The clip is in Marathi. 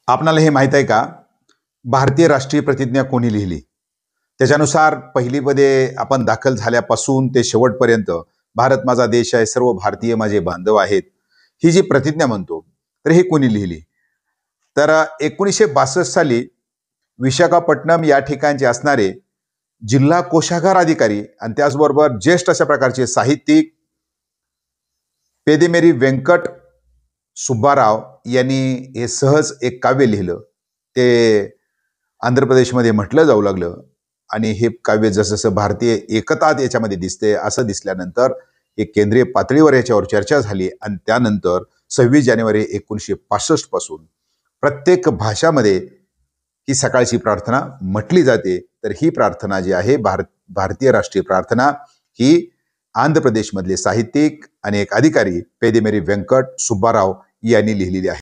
आपणाला हे माहीत आहे का? भारतीय राष्ट्रीय प्रतिज्ञा कोणी लिहिली? त्याच्यानुसार पहिली पदे आपण दाखल झाल्यापासून ते शेवटपर्यंत भारत माझा देश आहे, सर्व भारतीय माझे बांधव आहेत, ही जी प्रतिज्ञा म्हणतो, तर हे कोणी लिहिली? तर 1962 साली विशाखापट्टणम या ठिकाणचे असणारे जिल्हा कोषागार अधिकारी आणि त्याचबरोबर ज्येष्ठ अशा प्रकारचे साहित्यिक पेदेमेरी व्यंकट सुब्बाराव यांनी हे सहज एक काव्य लिहिलं. ते आंध्र प्रदेशमध्ये म्हटलं जाऊ लागलं आणि हे काव्य जसं भारतीय एकता याच्यामध्ये दिसते असं दिसल्यानंतर हे केंद्रीय पातळीवर याच्यावर चर्चा झाली आणि त्यानंतर 26 जानेवारी 1965 पासून प्रत्येक भाषामध्ये ही सकाळची प्रार्थना म्हटली जाते. तर ही प्रार्थना जी आहे भारतीय राष्ट्रीय प्रार्थना ही आंध्र प्रदेशमधले साहित्यिक आणि एक अधिकारी पेदेमेरी व्यंकट सुब्बाराव यांनी लिहिलेली आहे.